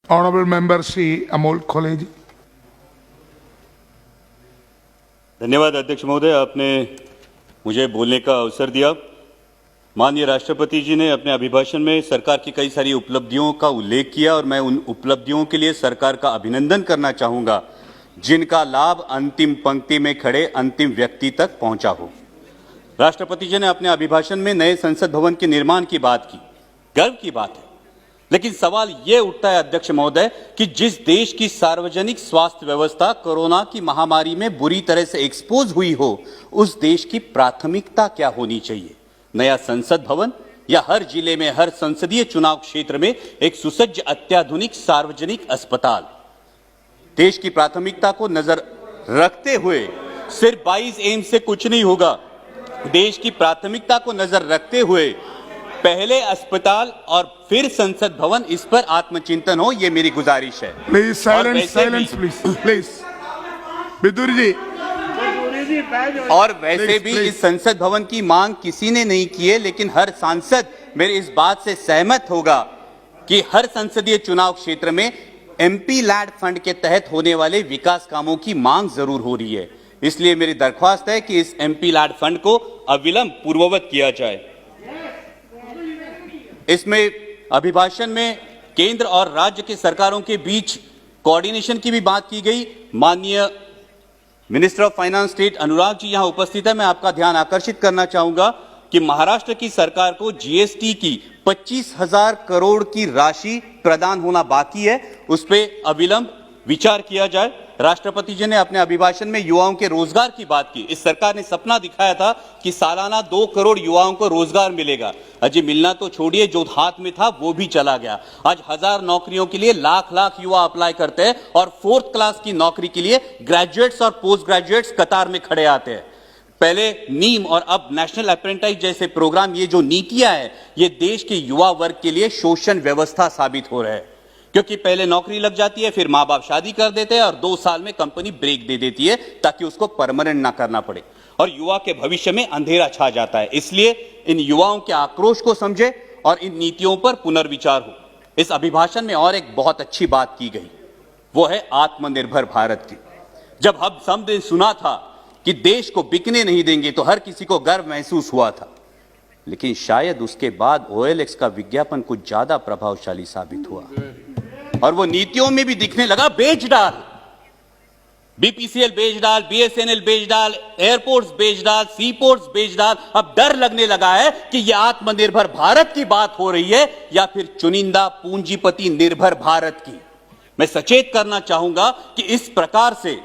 Honorable Member Shri Amol Kholeji. धन्यवाद अध्यक्ष महोदय, आपने मुझे बोलने का अवसर दिया। माननीय राष्ट्रपति जी ने अपने अभिभाषण में सरकार की कई सारी उपलब्धियों का उल्लेख किया और मैं उन उपलब्धियों के लिए सरकार का अभिनंदन करना चाहूंगा जिनका लाभ अंतिम पंक्ति में खड़े अंतिम व्यक्ति तक पहुंचा हो। राष्ट्रपति जी ने अपने अभिभाषण में नए संसद भवन के निर्माण की बात की, गर्व की बात है, लेकिन सवाल यह उठता है अध्यक्ष महोदय कि जिस देश की सार्वजनिक स्वास्थ्य व्यवस्था कोरोना की महामारी में बुरी तरह से एक्सपोज हुई हो, उस देश की प्राथमिकता क्या होनी चाहिए? नया संसद भवन या हर जिले में हर संसदीय चुनाव क्षेत्र में एक सुसज्ज अत्याधुनिक सार्वजनिक अस्पताल? देश की प्राथमिकता को नजर रखते हुए सिर्फ 22 एम से कुछ नहीं होगा। देश की प्राथमिकता को नजर रखते हुए पहले अस्पताल और फिर संसद भवन, इस पर आत्मचिंतन हो, ये मेरी गुजारिश है। Please silence, silence please. Bidur ji. और वैसे भी इस संसद भवन की मांग किसी ने नहीं की है, लेकिन हर सांसद मेरे इस बात से सहमत होगा कि हर संसदीय चुनाव क्षेत्र में एमपी लैड फंड के तहत होने वाले विकास कामों की मांग जरूर हो रही है। इसलिए मेरी दरख्वास्त है कि इस एमपी लैड फंड को अविलंब पूर्ववत किया जाए। इसमें अभिभाषण में केंद्र और राज्य के सरकारों के बीच कोऑर्डिनेशन की भी बात की गई। माननीय minister of finance state Anurag ji यहां उपस्थित है। मैं आपका ध्यान आकर्षित करना चाहूंगा कि महाराष्ट्र की सरकार को जीएसटी की 25,000 करोड़ की राशि प्रदान होना बाकी है, उस पर अविलंब विचार किया जाए। राष्ट्रपति जी ने अपने अभिभाषण में युवाओं के रोजगार की बात की। इस सरकार ने सपना दिखाया था कि सालाना 2 करोड़ युवाओं को रोजगार मिलेगा। अजय मिलना तो छोड़िए, जो हाथ में था वो भी चला गया। आज 1000 नौकरियों के लिए लाख लाख युवा अप्लाई करते हैं और 4th क्लास की नौकरी के लिए ग्रेजुएट्स और पोस्ट ग्रेजुएट्स कतार में खड़े आते हैं। पहले नीम और अब नेशनल अप्रेंटिस जैसे प्रोग्राम, ये जो नीतियां हैं, ये देश के युवा वर्ग के लिए शोषण व्यवस्था साबित हो रहे हैं, क्योंकि पहले नौकरी लग जाती है, फिर मां बाप शादी कर देते हैं और 2 साल में कंपनी ब्रेक दे देती है ताकि उसको परमानेंट ना करना पड़े और युवा के भविष्य में अंधेरा छा जाता है। इसलिए इन युवाओं के आक्रोश को समझे और इन नीतियों पर पुनर्विचार हो। इस अभिभाषण में और एक बहुत अच्छी बात की गई, वो है आत्मनिर्भर भारत की। जब हम सबने सुना था कि देश को बिकने नहीं देंगे तो हर किसी को गर्व महसूस हुआ था, लेकिन शायद उसके बाद OLX का विज्ञापन कुछ ज्यादा प्रभावशाली साबित हुआ और वो नीतियों में भी दिखने लगा। बेच डाल, BPCL बेच डाल, BSNL बेच डाल, एयरपोर्ट्स बेच डाल, सीपोर्ट्स बेच डाल। अब डर लगने लगा है कि यह आत्मनिर्भर भारत की बात हो रही है या फिर चुनिंदा पूंजीपति निर्भर भारत की। मैं सचेत करना चाहूंगा कि इस प्रकार से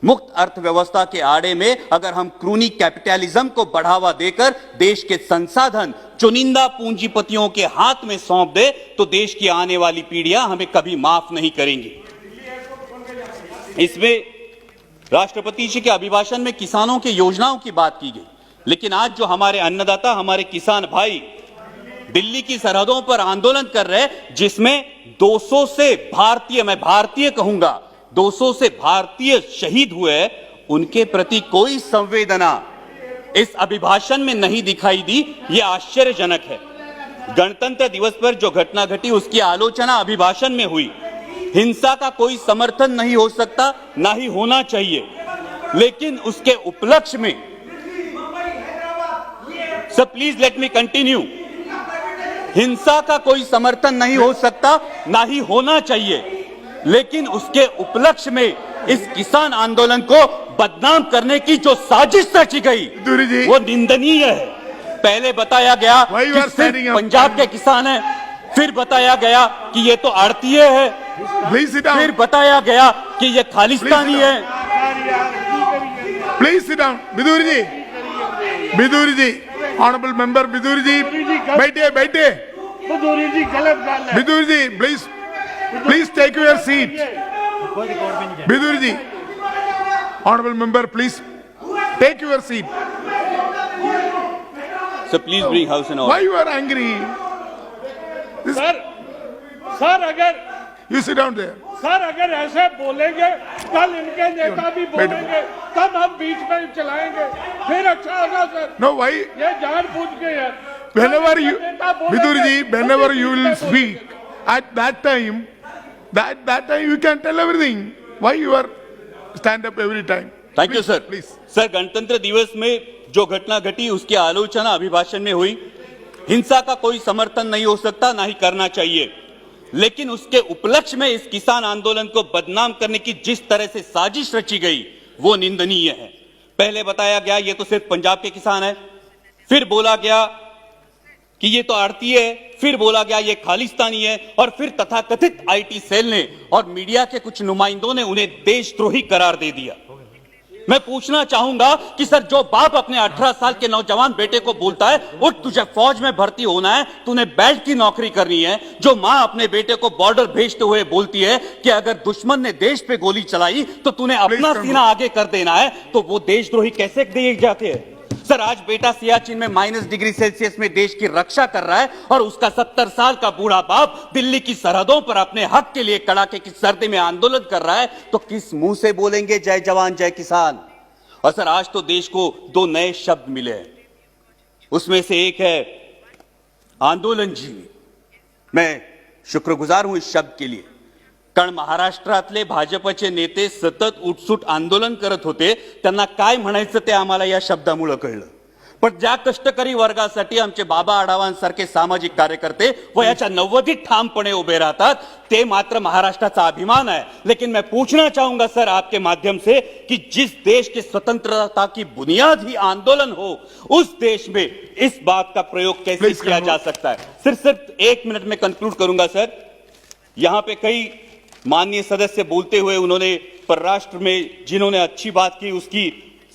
मुक्त अर्थव्यवस्था के आड़े में अगर हम क्रूनी कैपिटलिज्म को बढ़ावा देकर देश के संसाधन चुनिंदा पूंजीपतियों के हाथ में सौंप दे तो देश की आने वाली पीढ़ियां हमें कभी माफ नहीं करेंगी। इसमें राष्ट्रपति जी के अभिभाषण में किसानों की योजनाओं की बात की गई, लेकिन आज जो हमारे अन्नदाता, हमारे किसान भाई दिल्ली की सरहदों पर आंदोलन कर रहे हैं, जिसमें 200 से भारतीय, मैं भारतीय कहूंगा, 200 से भारतीय शहीद हुए, उनके प्रति कोई संवेदना इस अभिभाषण में नहीं दिखाई दी। यह आश्चर्यजनक है। गणतंत्र दिवस पर जो घटना घटी उसकी आलोचना अभिभाषण में हुई। हिंसा का कोई समर्थन नहीं हो सकता, ना ही होना चाहिए, लेकिन उसके उपलक्ष्य में, sir please let me continue, हिंसा का कोई समर्थन नहीं हो सकता, ना ही होना चाहिए, लेकिन उसके उपलक्ष्य में इस किसान आंदोलन को बदनाम करने की जो साजिश रची गई वो निंदनीय है। पहले बताया गया कि सिर्फ पंजाब के किसान हैं, फिर बताया गया कि ये तो आड़तीय है, फिर बताया गया कि ये खालिस्तानी है। Please sit down. Bidur ji, Bidur ji, honourable member Bidur ji, बैठे बैठे। Bidur ji please take your seat. Bidur ji, honorable member, please take your seat. So please bring house in order. Why you are angry? Sir अगर you sit down there. Sir अगर ऐसे बोलेंगे, कल इनके नेता भी बोलेंगे, तब हम बीच में चलाएंगे, फिर अच्छा होगा सर। No, why? ये जानबूझ के है। Whenever you, Bidur ji, whenever you will speak, at that time that time you can tell everything. Why you are stand up every time? Thank you sir. Please. Sir, गणतंत्र दिवस में जो घटना घटी उसकी आलोचना अभिभाषण में हुई। हिंसा का कोई समर्थन नहीं हो सकता, ना ही करना चाहिए, लेकिन उसके उपलक्ष्य में इस किसान आंदोलन को बदनाम करने की जिस तरह से साजिश रची गई वो निंदनीय है। पहले बताया गया ये तो सिर्फ पंजाब के किसान है, फिर बोला गया कि ये तो आड़ती है, फिर बोला गया ये खालिस्तानी है, और फिर तथाकथित आईटी सेल ने और मीडिया के कुछ नुमाइंदों ने उन्हें देशद्रोही करार दे दिया। मैं पूछना चाहूंगा कि सर, जो बाप अपने 18 साल के नौजवान बेटे को बोलता है उठ तुझे फौज में भर्ती होना है, तूने बेल्ट की नौकरी करनी है, जो मां अपने बेटे को बॉर्डर भेजते हुए बोलती है कि अगर दुश्मन ने देश पे गोली चलाई तो तूने अपना सीना आगे कर देना है, तो वो देशद्रोही कैसे दिए जाते हैं? सर, आज बेटा सियाचिन में -डिग्री सेल्सियस में देश की रक्षा कर रहा है और उसका 70 साल का बूढ़ा बाप दिल्ली की सरहदों पर अपने हक के लिए कड़ाके की सर्दी में आंदोलन कर रहा है, तो किस मुंह से बोलेंगे जय जवान जय किसान? और सर, आज तो देश को 2 नए शब्द मिले हैं, उसमें से एक है आंदोलन जीवी। मैं शुक्रगुजार हूं इस शब्द के लिए, कारण महाराष्ट्रातले भाजपचे नेते सतत उठसूट आंदोलन करत होते, त्यांना काय म्हणायचं ते आम्हाला या शब्दामुळे कळलं। पण ज्या कष्टकरी वर्गासाठी आमचे बाबा आढावांसारखे सामाजिक कार्यकर्ते वयाच्या 90 ठामपणे उभे राहतात, ते मात्र महाराष्ट्राचा अभिमान है। लेकिन मैं पूछना चाहूंगा सर आपके माध्यम से कि जिस देश की स्वतंत्रता की बुनियाद ही आंदोलन हो, उस देश में इस बात का प्रयोग कैसे किया जा सकता है? सिर्फ 1 मिनट में कंक्लूड करूंगा सर। यहां पे कई माननीय सदस्य बोलते हुए उन्होंने परराष्ट्र में जिन्होंने अच्छी बात की उसकी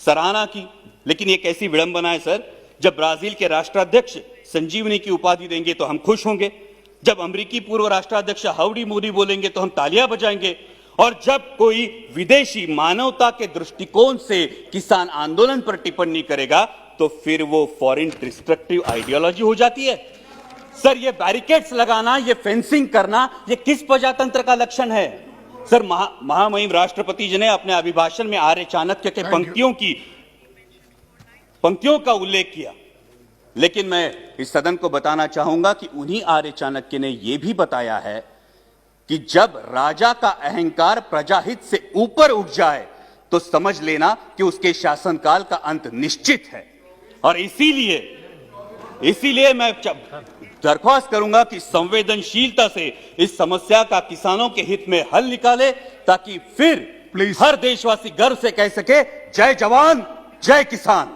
सराहना की, लेकिन ये कैसी विडंबना है सर, जब ब्राजील के राष्ट्राध्यक्ष संजीवनी की उपाधि देंगे तो हम खुश होंगे, जब अमेरिकी पूर्व राष्ट्राध्यक्ष हाउडी मोदी बोलेंगे तो हम तालियां बजाएंगे, और जब कोई विदेशी मानवता के दृष्टिकोण से किसान आंदोलन पर टिप्पणी करेगा तो फिर वो फॉरेन डिस्ट्रक्टिव आइडियोलॉजी हो जाती है। सर, ये बैरिकेड्स लगाना, ये फेंसिंग करना, ये किस प्रजातंत्र का लक्षण है? सर, महामहिम राष्ट्रपति जी ने अपने अभिभाषण में आर्य चाणक्य के पंक्तियों का उल्लेख किया, लेकिन मैं इस सदन को बताना चाहूंगा कि उन्हीं आर्य चाणक्य ने यह भी बताया है कि जब राजा का अहंकार प्रजाहित से ऊपर उठ जाए तो समझ लेना कि उसके शासनकाल का अंत निश्चित है। और इसीलिए मैं दरख्वास्त करूंगा कि संवेदनशीलता से इस समस्या का किसानों के हित में हल निकाले, ताकि फिर हर देशवासी गर्व से कह सके जय जवान जय किसान।